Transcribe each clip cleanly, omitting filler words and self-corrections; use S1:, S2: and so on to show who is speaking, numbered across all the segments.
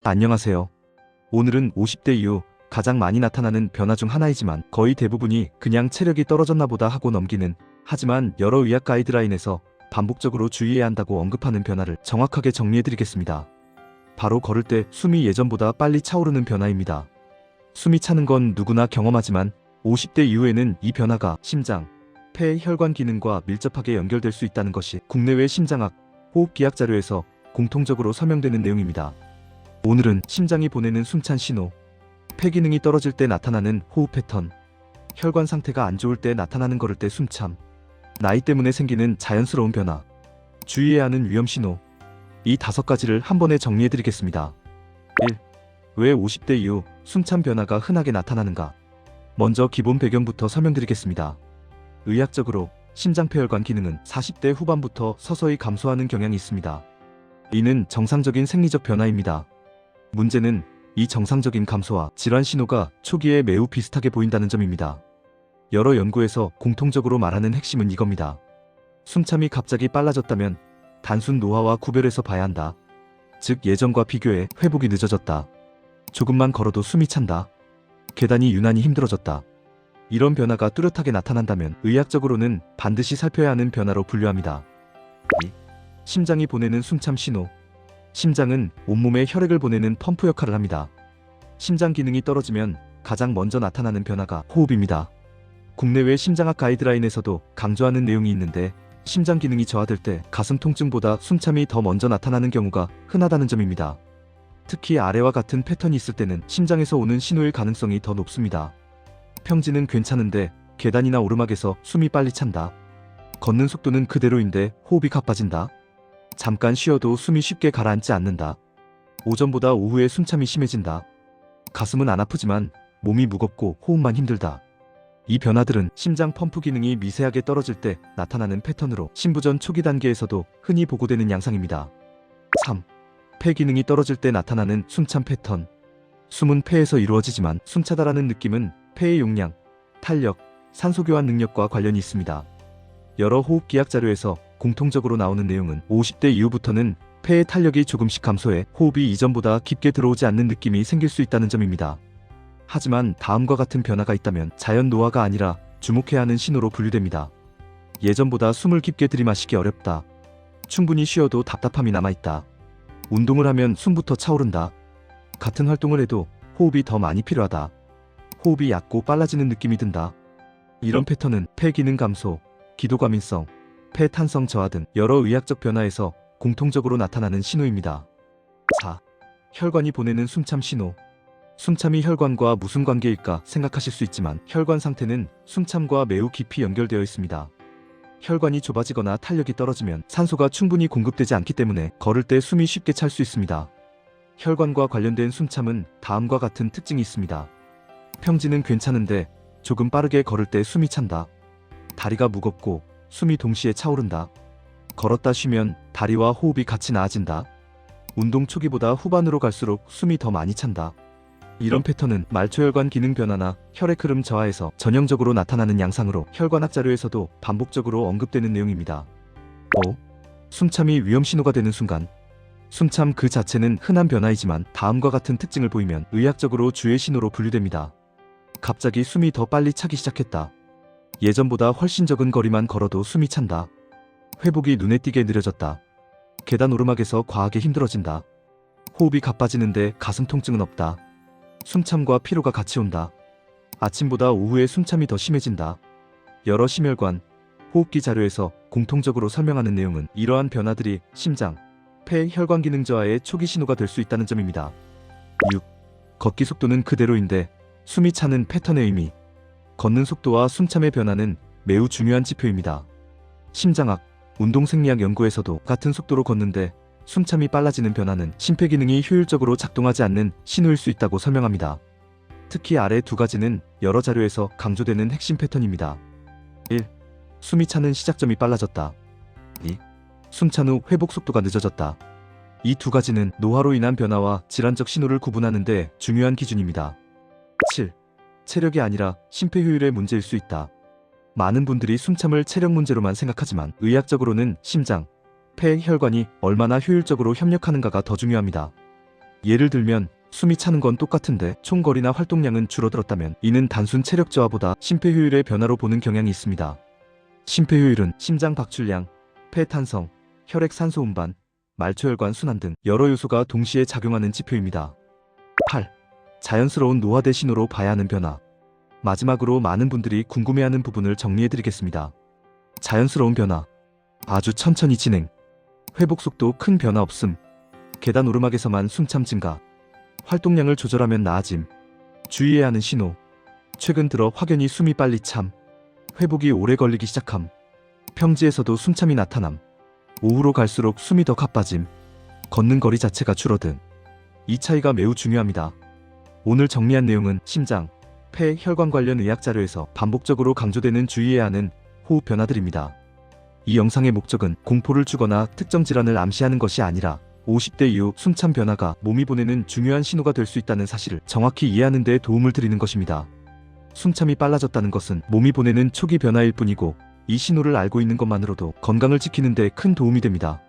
S1: 안녕하세요. 오늘은 50대 이후 가장 많이 나타나는 변화 중 하나이지만 거의 대부분이 그냥 체력이 떨어졌나 보다 하고 넘기는, 하지만 여러 의학 가이드라인에서 반복적으로 주의해야 한다고 언급하는 변화를 정확하게 정리해드리겠습니다. 바로 걸을 때 숨이 예전보다 빨리 차오르는 변화입니다. 숨이 차는 건 누구나 경험하지만 50대 이후에는 이 변화가 심장, 폐, 혈관 기능과 밀접하게 연결될 수 있다는 것이 국내외 심장학, 호흡기학 자료에서 공통적으로 설명되는 내용입니다. 오늘은 심장이 보내는 숨찬 신호, 폐 기능이 떨어질 때 나타나는 호흡 패턴, 혈관 상태가 안 좋을 때 나타나는 걸을 때 숨참, 나이 때문에 생기는 자연스러운 변화, 주의해야 하는 위험 신호, 이 5가지를 한 번에 정리해드리겠습니다. 1. 왜 50대 이후 숨참 변화가 흔하게 나타나는가? 먼저 기본 배경부터 설명드리겠습니다. 의학적으로 심장폐혈관 기능은 40대 후반부터 서서히 감소하는 경향이 있습니다. 이는 정상적인 생리적 변화입니다. 문제는 이 정상적인 감소와 질환 신호가 초기에 매우 비슷하게 보인다는 점입니다. 여러 연구에서 공통적으로 말하는 핵심은 이겁니다. 숨참이 갑자기 빨라졌다면 단순 노화와 구별해서 봐야 한다. 즉 예전과 비교해 회복이 늦어졌다. 조금만 걸어도 숨이 찬다. 계단이 유난히 힘들어졌다. 이런 변화가 뚜렷하게 나타난다면 의학적으로는 반드시 살펴야 하는 변화로 분류합니다. 2. 심장이 보내는 숨참 신호. 심장은 온몸에 혈액을 보내는 펌프 역할을 합니다. 심장 기능이 떨어지면 가장 먼저 나타나는 변화가 호흡입니다. 국내외 심장학 가이드라인에서도 강조하는 내용이 있는데 심장 기능이 저하될 때 가슴 통증보다 숨참이 더 먼저 나타나는 경우가 흔하다는 점입니다. 특히 아래와 같은 패턴이 있을 때는 심장에서 오는 신호일 가능성이 더 높습니다. 평지는 괜찮은데 계단이나 오르막에서 숨이 빨리 찬다. 걷는 속도는 그대로인데 호흡이 가빠진다. 잠깐 쉬어도 숨이 쉽게 가라앉지 않는다. 오전보다 오후에 숨참이 심해진다. 가슴은 안 아프지만 몸이 무겁고 호흡만 힘들다. 이 변화들은 심장 펌프 기능이 미세하게 떨어질 때 나타나는 패턴으로 심부전 초기 단계에서도 흔히 보고되는 양상입니다. 3. 폐 기능이 떨어질 때 나타나는 숨참 패턴. 숨은 폐에서 이루어지지만 숨차다라는 느낌은 폐의 용량, 탄력, 산소 교환 능력과 관련이 있습니다. 여러 호흡기학 자료에서 공통적으로 나오는 내용은 50대 이후부터는 폐의 탄력이 조금씩 감소해 호흡이 이전보다 깊게 들어오지 않는 느낌이 생길 수 있다는 점입니다. 하지만 다음과 같은 변화가 있다면 자연 노화가 아니라 주목해야 하는 신호로 분류됩니다. 예전보다 숨을 깊게 들이마시기 어렵다. 충분히 쉬어도 답답함이 남아있다. 운동을 하면 숨부터 차오른다. 같은 활동을 해도 호흡이 더 많이 필요하다. 호흡이 얕고 빨라지는 느낌이 든다. 이런 패턴은 폐 기능 감소, 기도 과민성, 폐 탄성 저하 등 여러 의학적 변화에서 공통적으로 나타나는 신호입니다. 4. 혈관이 보내는 숨참 신호. 숨참이 혈관과 무슨 관계일까 생각하실 수 있지만 혈관 상태는 숨참과 매우 깊이 연결되어 있습니다. 혈관이 좁아지거나 탄력이 떨어지면 산소가 충분히 공급되지 않기 때문에 걸을 때 숨이 쉽게 찰 수 있습니다. 혈관과 관련된 숨참은 다음과 같은 특징이 있습니다. 평지는 괜찮은데 조금 빠르게 걸을 때 숨이 찬다. 다리가 무겁고 숨이 동시에 차오른다. 걸었다 쉬면 다리와 호흡이 같이 나아진다. 운동 초기보다 후반으로 갈수록 숨이 더 많이 찬다. 이런 패턴은 말초혈관 기능 변화나 혈액 흐름 저하에서 전형적으로 나타나는 양상으로 혈관학 자료에서도 반복적으로 언급되는 내용입니다. 5. 숨참이 위험 신호가 되는 순간. 숨참 그 자체는 흔한 변화이지만 다음과 같은 특징을 보이면 의학적으로 주의 신호로 분류됩니다. 갑자기 숨이 더 빨리 차기 시작했다. 예전보다 훨씬 적은 거리만 걸어도 숨이 찬다. 회복이 눈에 띄게 느려졌다. 계단 오르막에서 과하게 힘들어진다. 호흡이 가빠지는데 가슴 통증은 없다. 숨참과 피로가 같이 온다. 아침보다 오후에 숨참이 더 심해진다. 여러 심혈관, 호흡기 자료에서 공통적으로 설명하는 내용은 이러한 변화들이 심장, 폐, 혈관 기능 저하의 초기 신호가 될 수 있다는 점입니다. 6. 걷기 속도는 그대로인데 숨이 차는 패턴의 의미. 걷는 속도와 숨참의 변화는 매우 중요한 지표입니다. 심장학, 운동생리학 연구에서도 같은 속도로 걷는데 숨참이 빨라지는 변화는 심폐기능이 효율적으로 작동하지 않는 신호일 수 있다고 설명합니다. 특히 아래 2가지는 여러 자료에서 강조되는 핵심 패턴입니다. 1. 숨이 차는 시작점이 빨라졌다. 2. 숨찬 후 회복 속도가 늦어졌다. 이 2가지는 노화로 인한 변화와 질환적 신호를 구분하는 데 중요한 기준입니다. 7. 체력이 아니라 심폐효율의 문제일 수 있다. 많은 분들이 숨참을 체력 문제로만 생각하지만 의학적으로는 심장, 폐, 혈관이 얼마나 효율적으로 협력하는가가 더 중요합니다. 예를 들면 숨이 차는 건 똑같은데 총거리나 활동량은 줄어들었다면 이는 단순 체력 저하보다 심폐효율의 변화로 보는 경향이 있습니다. 심폐효율은 심장 박출량, 폐 탄성, 혈액 산소 운반, 말초혈관 순환 등 여러 요소가 동시에 작용하는 지표입니다. 8. 자연스러운 노화대 신호로 봐야 하는 변화. 마지막으로 많은 분들이 궁금해하는 부분을 정리해드리겠습니다. 자연스러운 변화. 아주 천천히 진행. 회복 속도 큰 변화 없음. 계단 오르막에서만 숨참 증가. 활동량을 조절하면 나아짐. 주의해야 하는 신호. 최근 들어 확연히 숨이 빨리 참. 회복이 오래 걸리기 시작함. 평지에서도 숨참이 나타남. 오후로 갈수록 숨이 더 가빠짐. 걷는 거리 자체가 줄어든. 이 차이가 매우 중요합니다. 오늘 정리한 내용은 심장, 폐, 혈관 관련 의학 자료에서 반복적으로 강조되는 주의해야 하는 호흡 변화들입니다. 이 영상의 목적은 공포를 주거나 특정 질환을 암시하는 것이 아니라 50대 이후 숨참 변화가 몸이 보내는 중요한 신호가 될 수 있다는 사실을 정확히 이해하는 데 도움을 드리는 것입니다. 숨참이 빨라졌다는 것은 몸이 보내는 초기 변화일 뿐이고 이 신호를 알고 있는 것만으로도 건강을 지키는 데 큰 도움이 됩니다.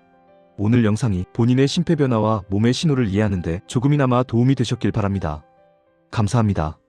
S1: 오늘 영상이 본인의 심폐 변화와 몸의 신호를 이해하는 데 조금이나마 도움이 되셨길 바랍니다. 감사합니다.